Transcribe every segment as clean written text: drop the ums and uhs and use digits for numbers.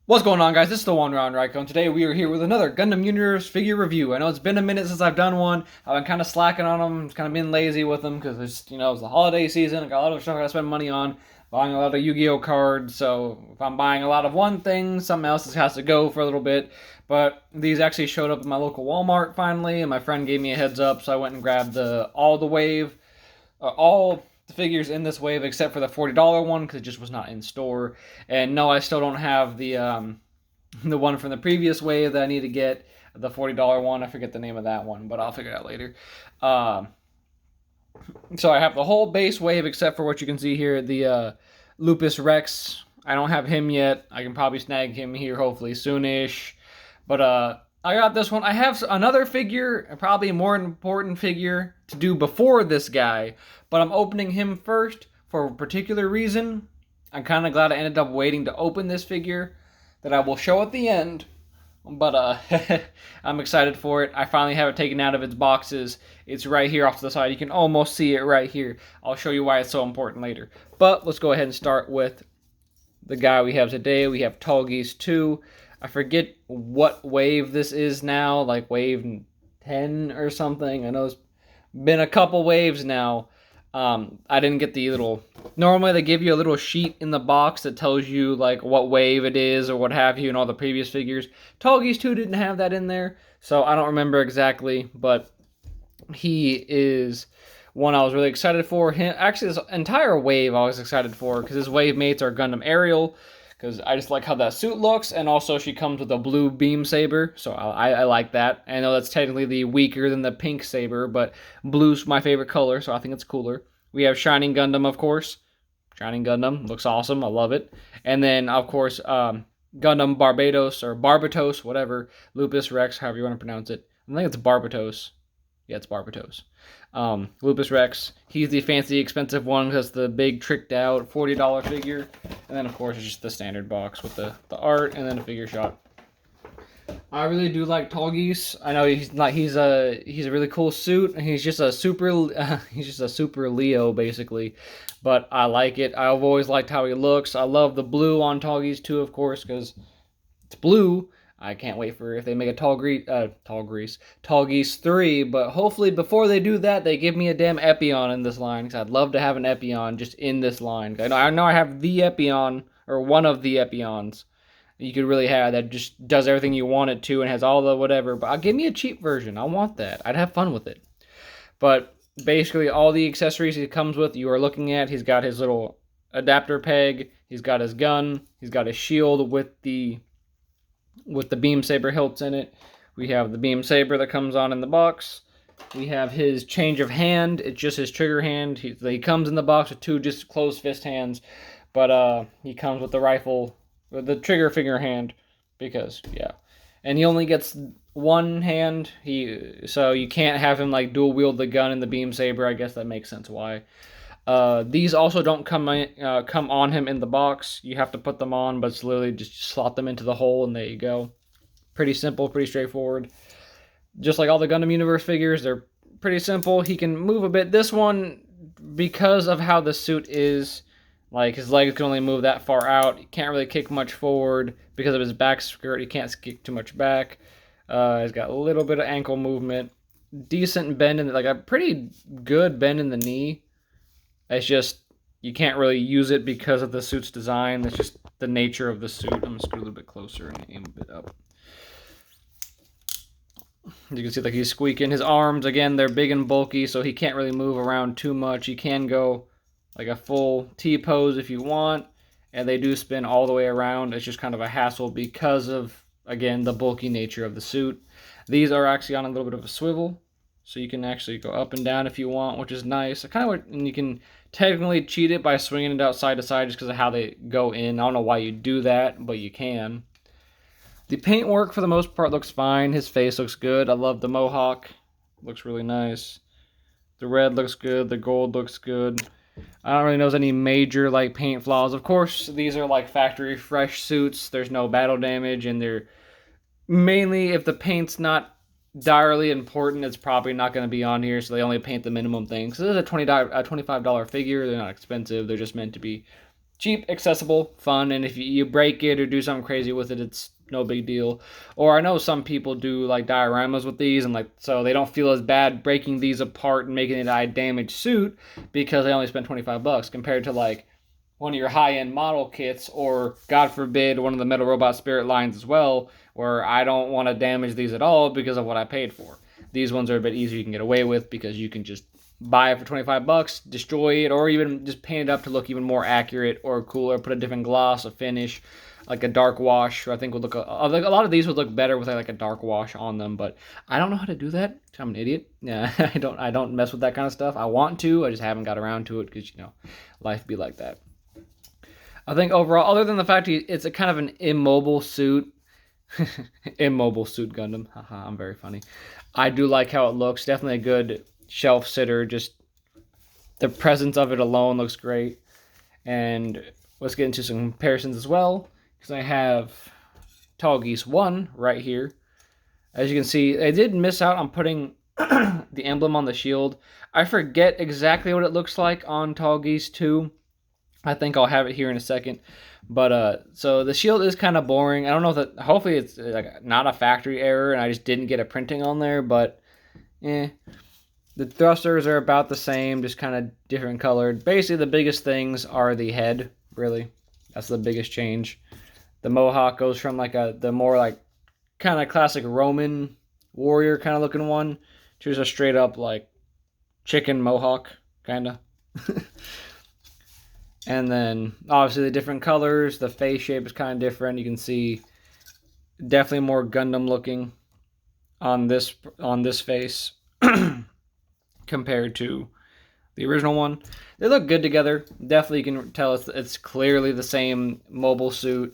What's going on, guys? This is the One Round Ryko, and today we are here with another Gundam Universe figure review. I know it's been a minute since I've done one. I've been kind of slacking on them, kind of being lazy with them because it's the holiday season. I got a lot of stuff I gotta spend money on, buying a lot of Yu-Gi-Oh cards. So if I'm buying a lot of one thing, something else has to go for a little bit. But these actually showed up at my local Walmart finally, and my friend gave me a heads up, so I went and grabbed all the wave, all the figures in this wave except for the $40 one because it just was not in store. And no, I still don't have the one from the previous wave that I need to get, the $40 one. I forget the name of that one, but I'll figure it out later. So I have the whole base wave except for what you can see here, the Lupus Rex. I don't have him yet. I can probably snag him here hopefully soonish. But I got this one. I have another figure, probably a more important figure to do before this guy, but I'm opening him first for a particular reason. I'm kind of glad I ended up waiting to open this figure that I will show at the end, but I'm excited for it. I finally have it taken out of its boxes. It's right here off to the side. You can almost see it right here. I'll show you why it's so important later. But let's go ahead and start with the guy we have today. We have Tallgeese 2. I forget what wave this is now, like wave 10 or something. I know it's been a couple waves now. I didn't get the little... Normally they give you a little sheet in the box that tells you like what wave it is or what have you and all the previous figures. Tallgeese 2 didn't have that in there, so I don't remember exactly, but he is one I was really excited for. Actually, this entire wave I was excited for because his wave mates are Gundam Ariel, because I just like how that suit looks, and also she comes with a blue beam saber, so I like that. I know that's technically the weaker than the pink saber, but blue's my favorite color, so I think it's cooler. We have Shining Gundam, of course. Shining Gundam looks awesome, I love it. And then, of course, Gundam Barbados, or Barbatos, whatever, Lupus Rex, however you want to pronounce it. I think it's Barbatos. Yeah, it's Barbatos. Lupus Rex, he's the fancy, expensive one because the big, tricked out $40 figure. And then, of course, it's just the standard box with the art and then a figure shot. I really do like Tallgeese. I know he's a really cool suit, and he's just a super Leo basically, but I like it. I've always liked how he looks. I love the blue on Tallgeese too, of course, because it's blue. I can't wait for if they make a Tallgeese 3, but hopefully before they do that, they give me a damn Epion in this line, because I'd love to have an Epion just in this line. I know I have the Epion, or one of the Epions you could really have that just does everything you want it to and has all the whatever, but give me a cheap version. I want that. I'd have fun with it. But basically all the accessories he comes with you are looking at. He's got his little adapter peg, he's got his gun, he's got his shield with the beam saber hilts in it. We have the beam saber that comes on in the box. We have his change of hand. It's just his trigger hand. He comes in the box with two just closed fist hands, but he comes with the rifle, with the trigger finger hand, because yeah. And he only gets one hand. So you can't have him like dual wield the gun and the beam saber. I guess that makes sense why. These also don't come on him in the box. You have to put them on, but it's literally just slot them into the hole, and there you go. Pretty simple, pretty straightforward. Just like all the Gundam Universe figures, they're pretty simple. He can move a bit. This one, because of how the suit is, like his legs can only move that far out. He can't really kick much forward because of his back skirt. He can't kick too much back. He's got a little bit of ankle movement. Decent bend in, like a pretty good bend in the knee. It's just, you can't really use it because of the suit's design. That's just the nature of the suit. I'm going to scoot a little bit closer and aim a bit up. You can see like he's squeaking. His arms, again, they're big and bulky, so he can't really move around too much. He can go like a full T-pose if you want, and they do spin all the way around. It's just kind of a hassle because of, again, the bulky nature of the suit. These are actually on a little bit of a swivel, so you can actually go up and down if you want, which is nice. And you can technically cheat it by swinging it out side to side just because of how they go in. I don't know why you do that, but you can. The paintwork, for the most part, looks fine. His face looks good. I love the mohawk. Looks really nice. The red looks good. The gold looks good. I don't really notice any major like paint flaws. Of course, these are like factory fresh suits. There's no battle damage, and they're mainly, if the paint's not direly important, it's probably not going to be on here, so they only paint the minimum things. So this is a $25 figure. They're not expensive. They're just meant to be cheap, accessible, fun, and if you break it or do something crazy with it, it's no big deal. Or I know some people do like dioramas with these, and like so they don't feel as bad breaking these apart and making it a damaged suit because they only spent 25 bucks compared to like one of your high-end model kits, or God forbid one of the Metal Robot Spirit lines as well, where I don't want to damage these at all because of what I paid for. These ones are a bit easier you can get away with because you can just buy it for 25 bucks, destroy it, or even just paint it up to look even more accurate or cooler, put a different gloss, a finish, like a dark wash. I think would look a lot of these would look better with like a dark wash on them, but I don't know how to do that. I'm an idiot. Yeah, I don't mess with that kind of stuff. I want to, I just haven't got around to it because life be like that. I think overall, other than the fact it's a kind of an immobile suit, immobile suit Gundam. Haha, I'm very funny. I do like how it looks. Definitely a good shelf sitter. Just the presence of it alone looks great. And let's get into some comparisons as well, because I have Tallgeese 1 right here. As you can see, I did miss out on putting the emblem on the shield. I forget exactly what it looks like on Tallgeese 2. I think I'll have it here in a second. But so the shield is kind of boring. I don't know if that, hopefully it's like not a factory error and I just didn't get a printing on there, but the thrusters are about the same, just kind of different colored. Basically the biggest things are the head, really. That's the biggest change. The mohawk goes from like the more like kind of classic Roman warrior kind of looking one to just a straight up like chicken mohawk kind of. And then, obviously, the different colors, the face shape is kind of different. You can see definitely more Gundam looking on this face compared to the original one. They look good together. Definitely, you can tell it's clearly the same mobile suit,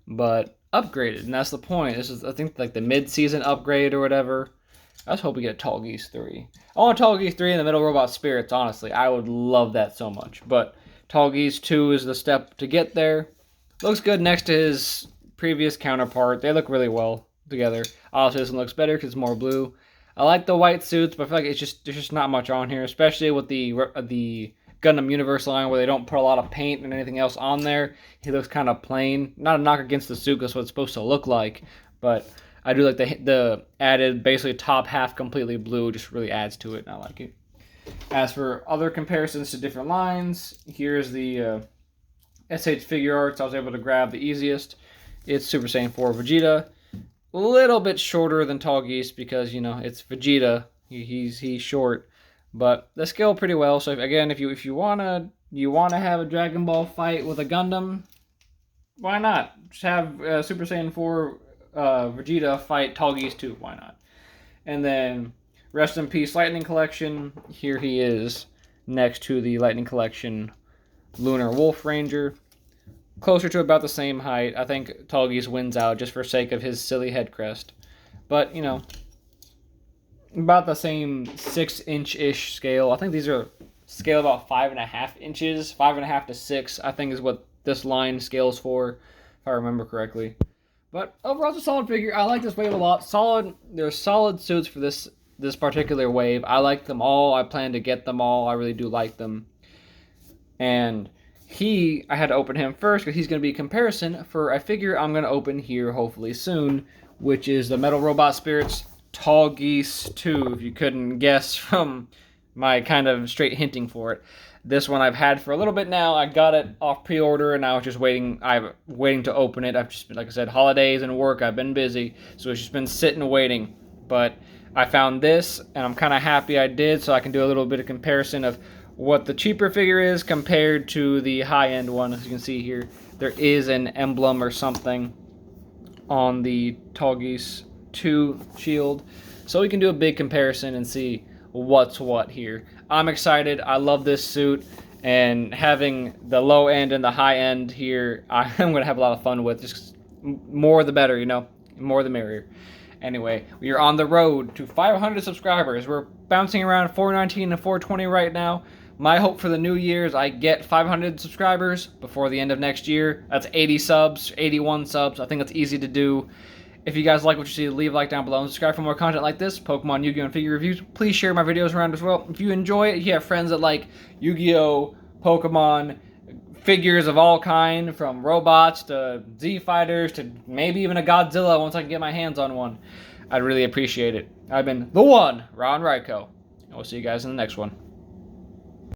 but upgraded, and that's the point. This is, I think, like the mid-season upgrade or whatever. I just hope we get a Tallgeese 3. I want a Tallgeese 3 in the Metal Robot Spirits, honestly. I would love that so much, but Tallgeese 2 is the step to get there. Looks good next to his previous counterpart. They look really well together. Obviously, this one looks better because it's more blue. I like the white suits, but I feel like there's just not much on here, especially with the Gundam Universe line where they don't put a lot of paint and anything else on there. He looks kind of plain. Not a knock against the suit, that's what it's supposed to look like, but I do like the added basically top half completely blue. Just really adds to it, and I like it. As for other comparisons to different lines, here's the SH Figure Arts I was able to grab the easiest. It's Super Saiyan 4 Vegeta. A little bit shorter than Tallgeese because, it's Vegeta. He's short. But they scale pretty well. So again, if you wanna have a Dragon Ball fight with a Gundam, why not? Just have Super Saiyan 4 Vegeta fight Tallgeese 2. Why not? And then rest in peace, Lightning Collection. Here he is next to the Lightning Collection Lunar Wolf Ranger. Closer to about the same height. I think Tallgeese wins out just for sake of his silly head crest. But, about the same 6-inch-ish scale. I think these are scale about 5.5 inches. 5.5 to 6, I think, is what this line scales for, if I remember correctly. But overall, it's a solid figure. I like this wave a lot. There's solid suits for this particular wave. I like them all. I plan to get them all. I really do like them. And I had to open him first because he's going to be a comparison for a figure I'm going to open here hopefully soon, which is the Metal Robot Spirits Tallgeese 2, if you couldn't guess from my kind of straight hinting for it. This one I've had for a little bit now. I got it off pre-order and I was just waiting. I'm waiting to open it. I've just been, like I said, holidays and work. I've been busy, so it's just been sitting waiting. But I found this, and I'm kind of happy I did, so I can do a little bit of comparison of what the cheaper figure is compared to the high-end one. As you can see here, there is an emblem or something on the Tallgeese 2 shield. So we can do a big comparison and see what's what here. I'm excited. I love this suit, and having the low end and the high end here, I'm going to have a lot of fun with. Just more the better, more the merrier. Anyway, we are on the road to 500 subscribers. We're bouncing around 419 and 420 right now. My hope for the new year is I get 500 subscribers before the end of next year. That's 80 subs, 81 subs. I think that's easy to do. If you guys like what you see, leave a like down below and subscribe for more content like this, Pokemon, Yu-Gi-Oh, and figure reviews. Please share my videos around as well. If you enjoy it, if you have friends that like Yu-Gi-Oh, Pokemon, figures of all kind, from robots to Z fighters to maybe even a Godzilla once I can get my hands on one. I'd really appreciate it. I've been the one, Ron Ryko, and we'll see you guys in the next one.